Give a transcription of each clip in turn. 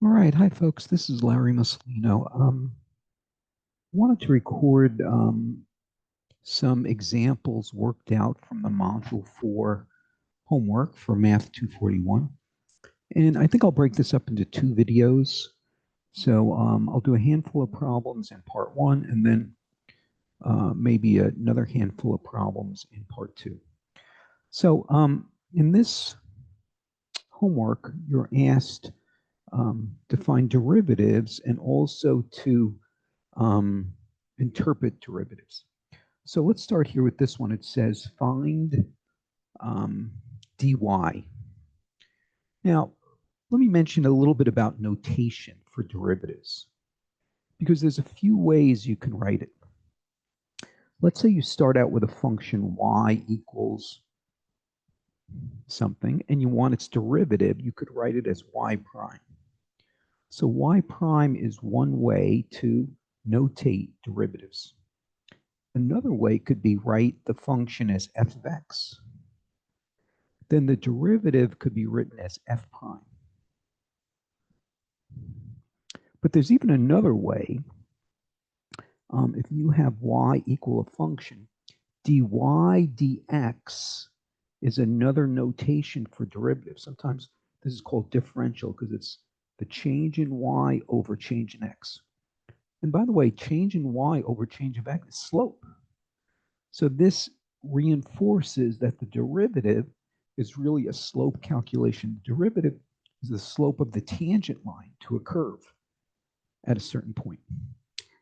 All right, hi folks. This is Larry Mussolino. Wanted to record some examples worked out from the Module 4 homework for Math 241. And I think I'll break this up into two videos. So I'll do a handful of problems in part one, and then maybe another handful of problems in part two. So in this homework, you're asked to find derivatives and also to interpret derivatives. So let's start here with this one. It says find dy. Now, let me mention a little bit about notation for derivatives, because there's a few ways you can write it. Let's say you start out with a function y equals something, and you want its derivative. You could write it as y prime. So y prime is one way to notate derivatives. Another way could be write the function as f of x. Then the derivative could be written as f prime. But there's even another way. If you have y equal a function, dy dx is another notation for derivatives. Sometimes this is called differential because it's the change in y over change in x. And by the way, change in y over change of x is slope. So this reinforces that the derivative is really a slope calculation. The derivative is the slope of the tangent line to a curve at a certain point.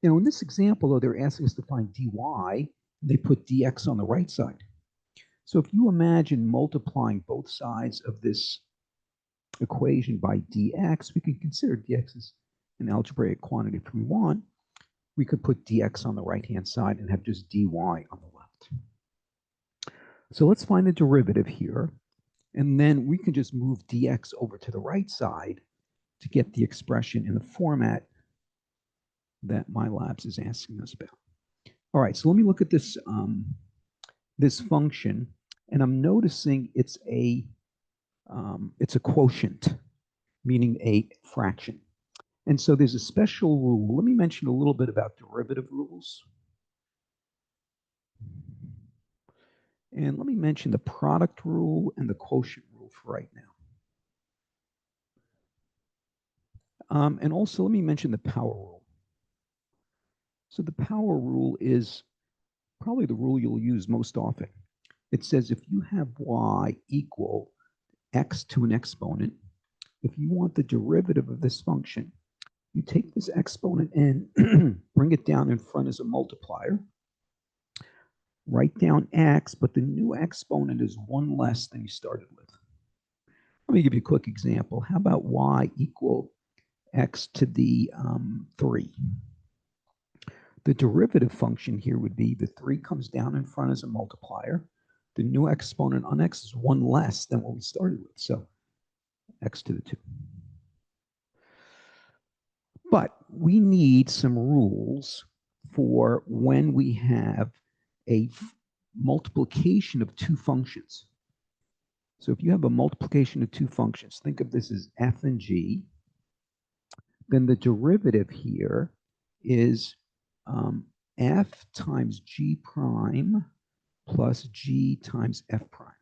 Now, in this example, though, they're asking us to find dy, they put dx on the right side. So if you imagine multiplying both sides of this equation by dx, we can consider dx as an algebraic quantity if we want. We could put dx on the right-hand side and have just dy on the left. So let's find the derivative here, and then we can just move dx over to the right side to get the expression in the format that MyLabs is asking us about. All right, so let me look at this, this function, and I'm noticing it's a quotient, meaning a fraction. And so there's a special rule. Let me mention a little bit about derivative rules. And let me mention the product rule and the quotient rule for right now. And also let me mention the power rule. So the power rule is probably the rule you'll use most often. It says if you have y equal x to an exponent, if you want the derivative of this function, you take this exponent and bring it down in front as a multiplier, write down x, but the new exponent is one less than you started with. Let me give you a quick example. How about y equal x to the 3? The derivative function here would be the 3 comes down in front as a multiplier. The new exponent on x is one less than what we started with, so x to the 2. But we need some rules for when we have a multiplication of two functions. So if you have a multiplication of two functions, think of this as f and g, then the derivative here is f times g prime plus g times f prime.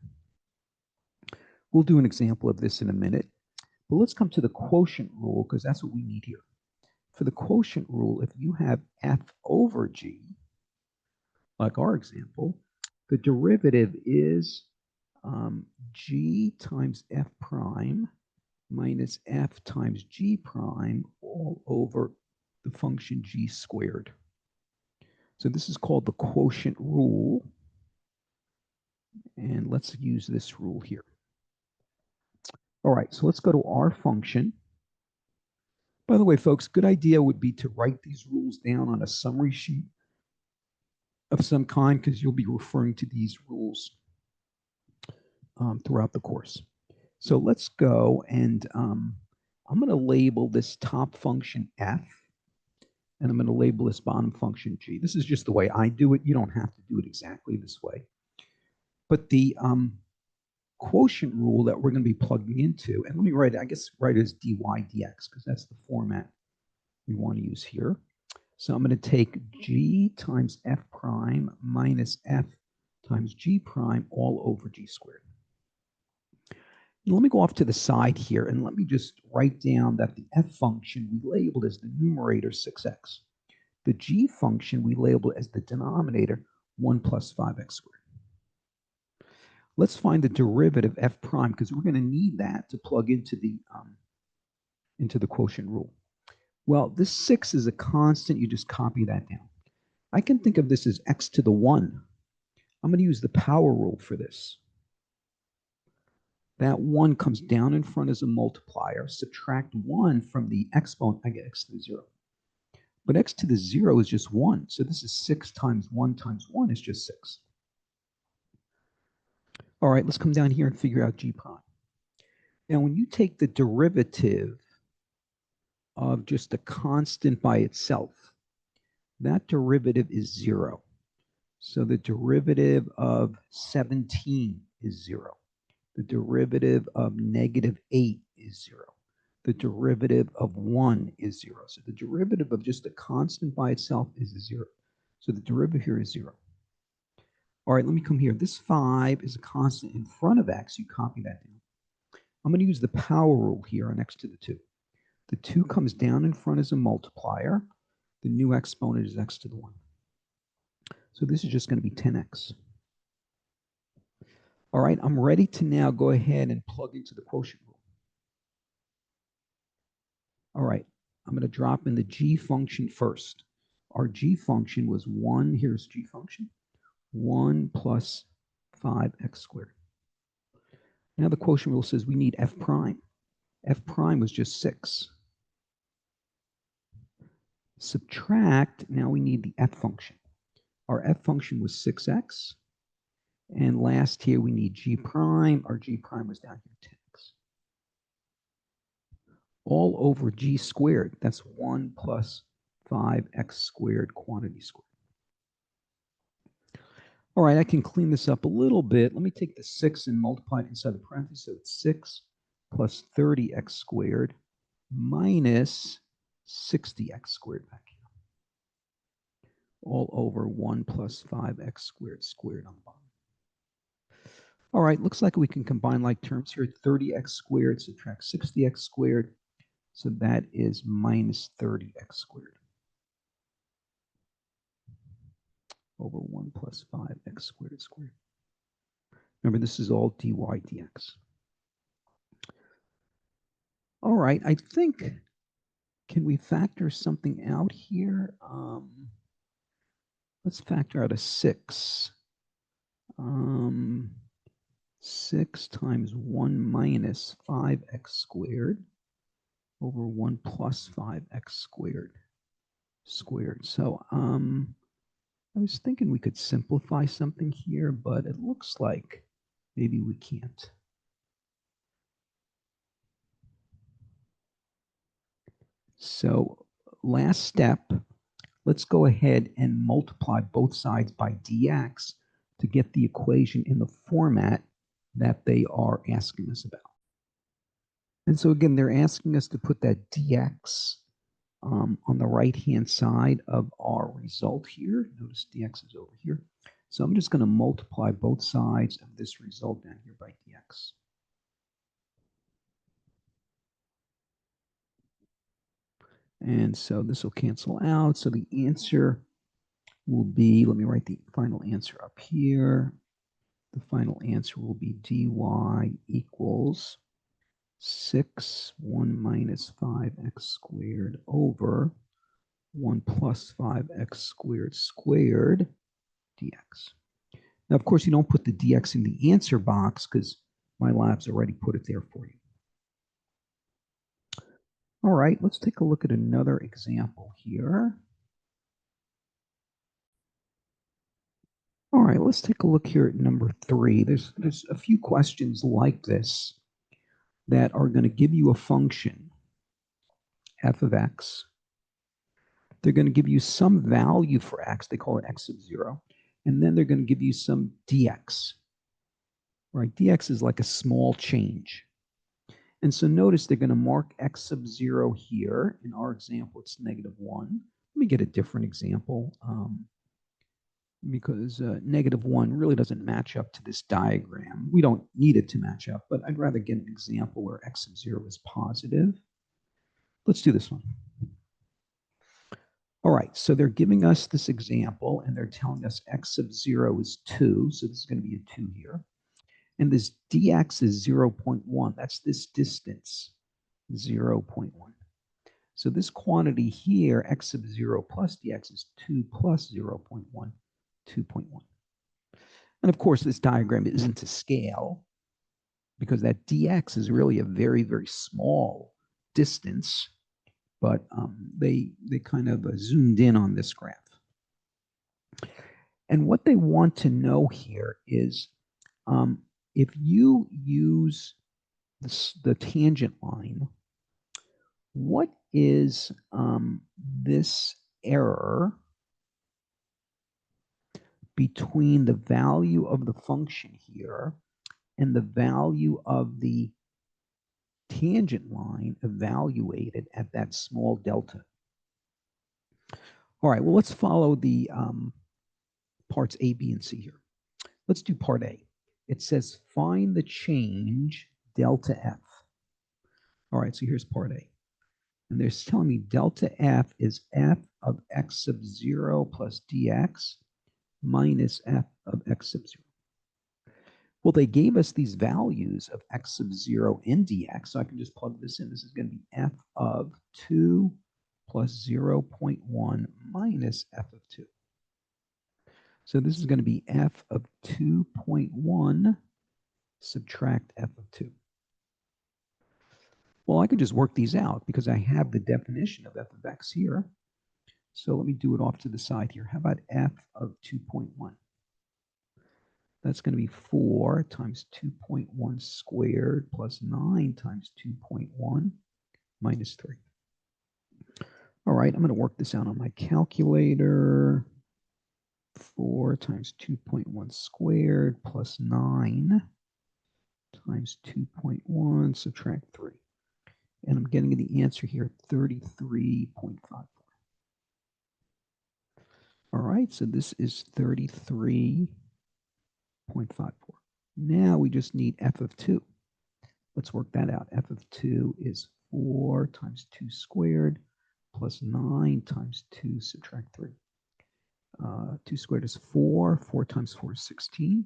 We'll do an example of this in a minute, but let's come to the quotient rule because that's what we need here. For the quotient rule, if you have f over g, like our example, the derivative is g times f prime minus f times g prime all over the function g squared. So this is called the quotient rule. And let's use this rule here. All right, so let's go to our function. By the way, folks, good idea would be to write these rules down on a summary sheet of some kind because you'll be referring to these rules throughout the course. So let's go and I'm going to label this top function f, and I'm going to label this bottom function g. This is just the way I do it. You don't have to do it exactly this way. But the quotient rule that we're going to be plugging into. And let me write it, I guess write it as dy dx, because that's the format we want to use here. So I'm going to take g times f prime minus f times g prime all over g squared. Now let me go off to the side here and let me just write down that the f function we labeled as the numerator 6x. The g function we labeled as the denominator 1 plus 5x squared. Let's find the derivative f prime because we're going to need that to plug into the quotient rule. Well, this 6 is a constant. You just copy that down. I can think of this as x to the 1. I'm going to use the power rule for this. That 1 comes down in front as a multiplier. Subtract 1 from the exponent, I get x to the 0. But x to the 0 is just 1. So this is 6 times 1 times 1 is just 6. All right, let's come down here and figure out g prime. Now, when you take the derivative of just a constant by itself, that derivative is 0. So the derivative of 17 is 0. The derivative of negative 8 is 0. The derivative of 1 is 0. So the derivative of just a constant by itself is 0. So the derivative here is 0. All right, let me come here. This 5 is a constant in front of x. You copy that down. I'm going to use the power rule here on x to the 2. The 2 comes down in front as a multiplier. The new exponent is x to the 1. So this is just going to be 10x. All right, I'm ready to now go ahead and plug into the quotient rule. All right, I'm going to drop in the g function first. Our g function was 1. Here's g function. 1 plus 5x squared. Now the quotient rule says we need f prime. F prime was just 6. Subtract, now we need the f function. Our f function was 6x. And last here we need g prime. Our g prime was down here 10x. All over g squared. That's 1 plus 5x squared quantity squared. All right, I can clean this up a little bit. Let me take the 6 and multiply it inside the parentheses. So it's 6 plus 30x squared minus 60x squared back here. All over 1 plus 5x squared on the bottom. All right, looks like we can combine like terms here. 30x squared subtract 60x squared. So that is minus 30x squared over 1 plus 5x squared. Remember, this is all dy dx. All right, I think, can we factor something out here? Let's factor out a 6. 6 times 1 minus 5x squared over 1 plus 5x squared. So I was thinking we could simplify something here, but it looks like maybe we can't. So last step, let's go ahead and multiply both sides by dx to get the equation in the format that they are asking us about. And so again, they're asking us to put that dx on the right-hand side of our result here. Notice dx is over here. So I'm just going to multiply both sides of this result down here by dx. And so this will cancel out. So the answer will be, let me write the final answer up here. The final answer will be dy equals 6, 1 minus 5x squared over 1 plus 5x squared dx. Now, of course, you don't put the dx in the answer box because my lab's already put it there for you. All right, let's take a look at another example here. All right, let's take a look here at number 3. There's a few questions like this that are going to give you a function, f of x. They're going to give you some value for x. They call it x of 0. And then they're going to give you some dx. right? dx is like a small change. And so notice they're going to mark x sub 0 here. In our example, it's -1. Let me get a different example because -1 really doesn't match up to this diagram. We don't need it to match up, but I'd rather get an example where x sub 0 is positive. Let's do this one. All right, so they're giving us this example, and they're telling us x sub 0 is 2, so this is going to be a 2 here. And this dx is 0.1. That's this distance, 0.1. So this quantity here, x sub 0 plus dx, is 2 plus 0.1, 2.1. And of course, this diagram isn't to scale because that dx is really a very, very small distance, but they kind of zoomed in on this graph. And what they want to know here is if you use the tangent line, what is this error between the value of the function here and the value of the tangent line evaluated at that small delta? All right, well, let's follow the parts A, B, and C here. Let's do part A. It says find the change delta F. All right, so here's part A. And they're telling me delta F is F of x sub 0 plus dx minus F of x sub 0. Well, they gave us these values of x sub 0 and dx, so I can just plug this in. This is going to be F of 2 plus 0.1 minus F of 2. So this is going to be F of 2.1 subtract F of 2. Well, I could just work these out because I have the definition of f of x here. So let me do it off to the side here. How about f of 2.1? That's going to be 4 times 2.1 squared plus 9 times 2.1 minus 3. All right, I'm going to work this out on my calculator. 4 times 2.1 squared plus 9 times 2.1 subtract 3. And I'm getting the answer here, 33.54. All right, so this is 33.54. Now we just need f of 2. Let's work that out. F of 2 is 4 times 2 squared plus 9 times 2 subtract 3. 2 squared is 4. 4 times 4 is 16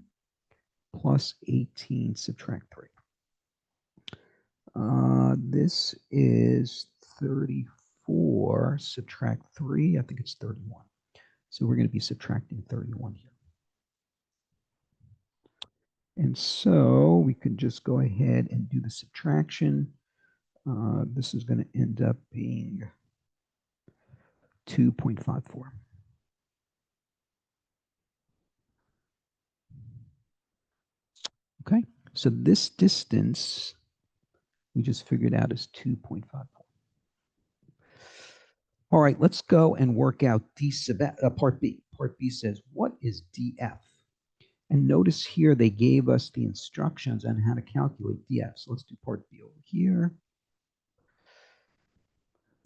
plus 18 subtract 3. This is 34 subtract 3. I think it's 31. So we're going to be subtracting 31 here. And so we could just go ahead and do the subtraction. This is going to end up being 2.54. Okay, so this distance we just figured out is 2.54. All right, let's go and work out part B. Part B says, what is df? And notice here they gave us the instructions on how to calculate df. So let's do part B over here.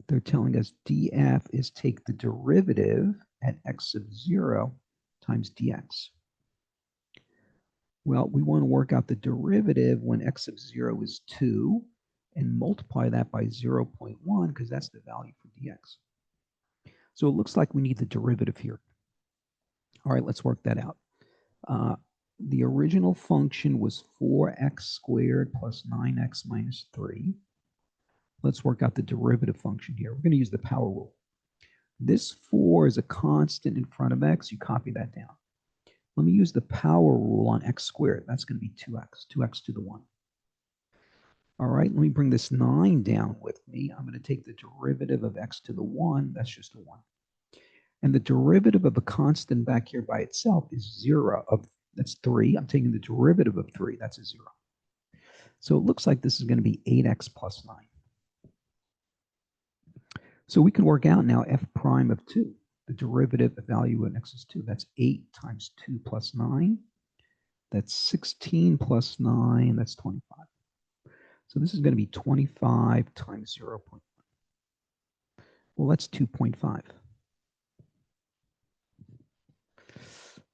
They're telling us df is take the derivative at x sub 0 times dx. Well, we want to work out the derivative when x sub 0 is 2 and multiply that by 0.1 because that's the value for dx. So it looks like we need the derivative here. All right, let's work that out. The original function was 4x squared plus 9x minus 3. Let's work out the derivative function here. We're going to use the power rule. This 4 is a constant in front of x. You copy that down. Let me use the power rule on x squared. That's going to be 2x to the 1. All right, let me bring this 9 down with me. I'm going to take the derivative of x to the 1. That's just a 1. And the derivative of a constant back here by itself is 0. That's 3. I'm taking the derivative of 3. That's a 0. So it looks like this is going to be 8x plus 9. So we can work out now f prime of 2. The derivative of value of x is 2. That's 8 times 2 plus 9. That's 16 plus 9, that's 25. So this is going to be 25 times 0. Well, that's 2.5.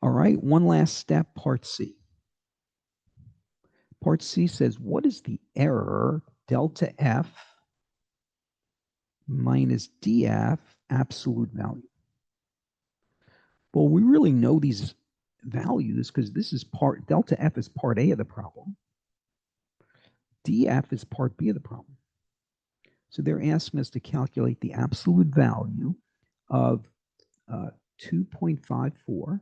All right, one last step, part C. Part C says, what is the error delta F minus dF absolute value? Well, we really know these values because this is delta F is part A of the problem. dF is part B of the problem. So they're asking us to calculate the absolute value of 2.54,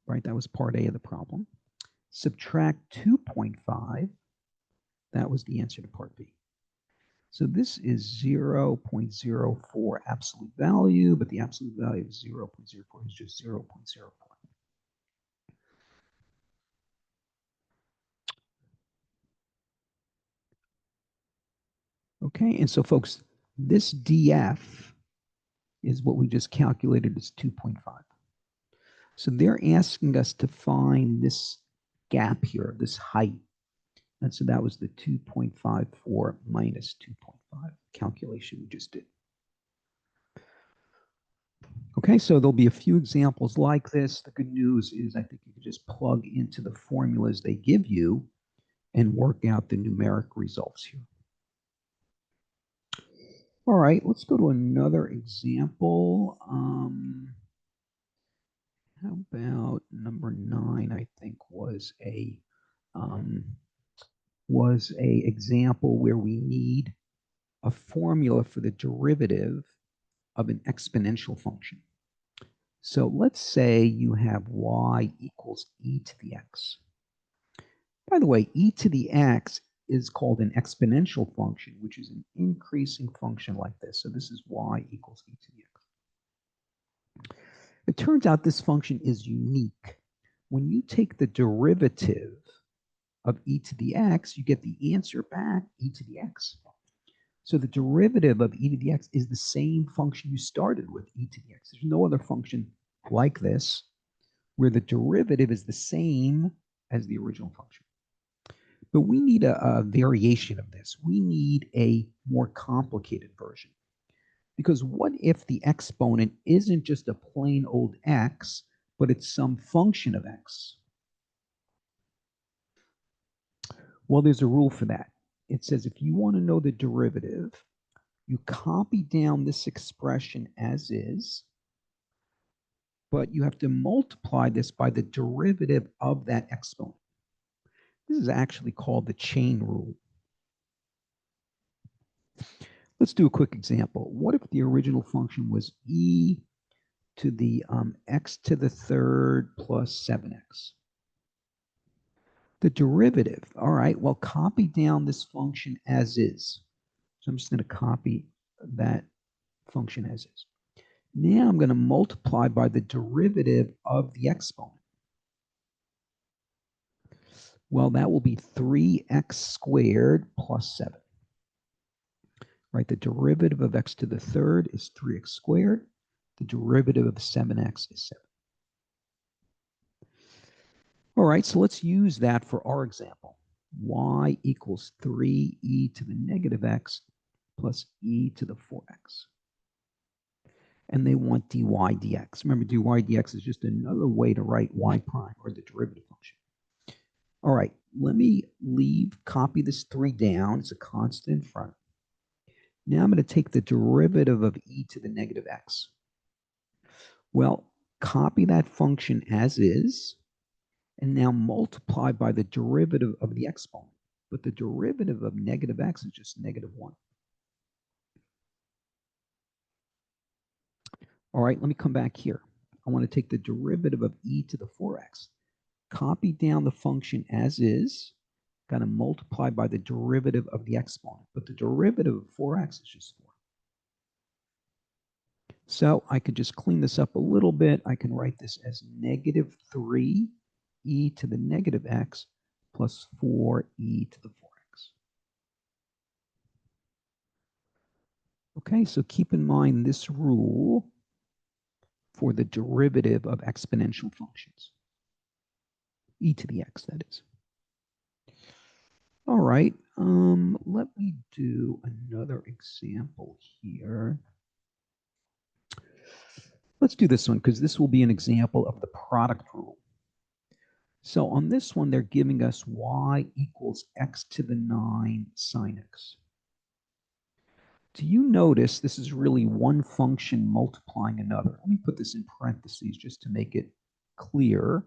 right? That was part A of the problem. Subtract 2.5, that was the answer to part B. So this is 0.04 absolute value, but the absolute value of 0.04 is just 0.04. Okay, and so folks, this dF is what we just calculated as 2.5. So they're asking us to find this gap here, this height. And so that was the 2.54 minus 2.5 calculation we just did. Okay, so there'll be a few examples like this. The good news is I think you can just plug into the formulas they give you and work out the numeric results here. All right, let's go to another example. How about number 9, I think was a example where we need a formula for the derivative of an exponential function. So let's say you have y equals e to the x. By the way, e to the x is called an exponential function, which is an increasing function like this. So this is y equals e to the x. It turns out this function is unique. When you take the derivative of e to the x, you get the answer back, e to the x. So the derivative of e to the x is the same function you started with, e to the x. There's no other function like this where the derivative is the same as the original function. But we need a variation of this. We need a more complicated version. Because what if the exponent isn't just a plain old x, but it's some function of x? Well, there's a rule for that. It says if you want to know the derivative, you copy down this expression as is, but you have to multiply this by the derivative of that exponent. This is actually called the chain rule. Let's do a quick example. What if the original function was e to the x to the third plus 7x? The derivative, all right, well, copy down this function as is. So I'm just going to copy that function as is. Now I'm going to multiply by the derivative of the exponent. Well, that will be 3x squared plus 7. Right, the derivative of x to the third is 3x squared. The derivative of 7x is 7. All right, so let's use that for our example. Y equals 3e to the negative x plus e to the 4x. And they want dy dx. Remember, dy dx is just another way to write y prime, or the derivative function. All right, let me copy this 3 down. It's a constant in front. Now I'm going to take the derivative of e to the negative x. Well, copy that function as is, and now multiply by the derivative of the exponent. But the derivative of negative x is just negative 1. All right, let me come back here. I want to take the derivative of e to the 4x. Copy down the function as is. Got to multiply by the derivative of the exponent. But the derivative of 4x is just 4. So I could just clean this up a little bit. I can write this as negative 3 e to the negative x plus 4e to the 4x. Okay, so keep in mind this rule for the derivative of exponential functions. e to the x, that is. All right, let me do another example here. Let's do this one because this will be an example of the product rule. So on this one, they're giving us y equals x to the 9 sine x. Do you notice this is really one function multiplying another? Let me put this in parentheses just to make it clear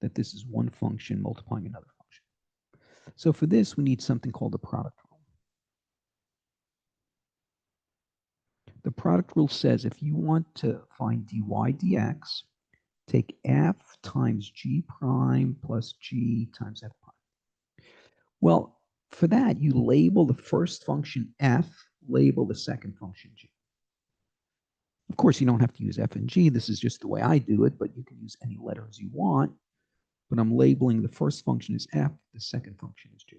that this is one function multiplying another function. So for this, we need something called the product rule. The product rule says if you want to find dy dx, take f times g prime plus g times f prime. Well, for that, you label the first function f, label the second function g. Of course, you don't have to use f and g. This is just the way I do it, but you can use any letters you want. But I'm labeling the first function as f, the second function is g.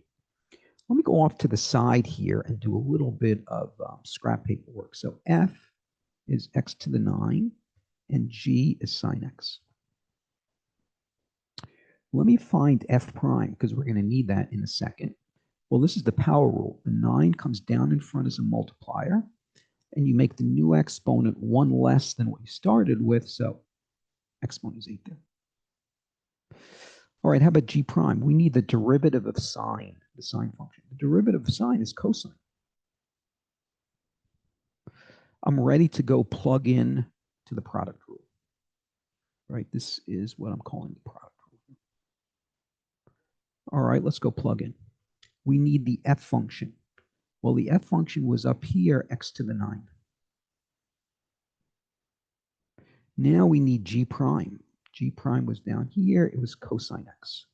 Let me go off to the side here and do a little bit of scrap paper work. So f is x to the 9, and g is sine x. Let me find f prime, because we're going to need that in a second. Well, this is the power rule. The 9 comes down in front as a multiplier, and you make the new exponent 1 less than what you started with, so exponent is 8 there. All right, how about g prime? We need the derivative of sine, the sine function. The derivative of sine is cosine. I'm ready to go plug in to the product rule. Right, this is what I'm calling the product rule. All right, let's go plug in. We need the f function. Well, the f function was up here, x to the 9. Now we need g prime. G prime was down here, it was cosine x.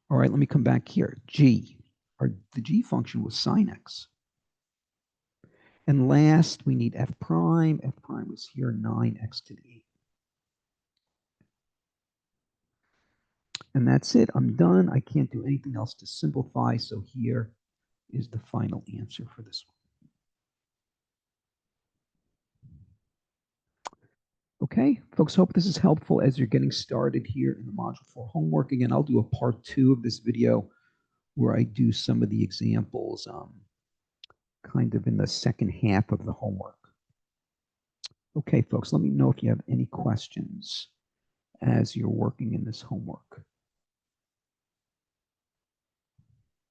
All right, let me come back here. G, the g function was sine x. And last, we need f prime. F prime was here, 9x to the 8. And that's it. I'm done. I can't do anything else to simplify. So here is the final answer for this one. Okay, folks, hope this is helpful as you're getting started here in the Module 4 homework. Again, I'll do a part 2 of this video where I do some of the examples kind of in the second half of the homework. Okay, folks, let me know if you have any questions as you're working in this homework.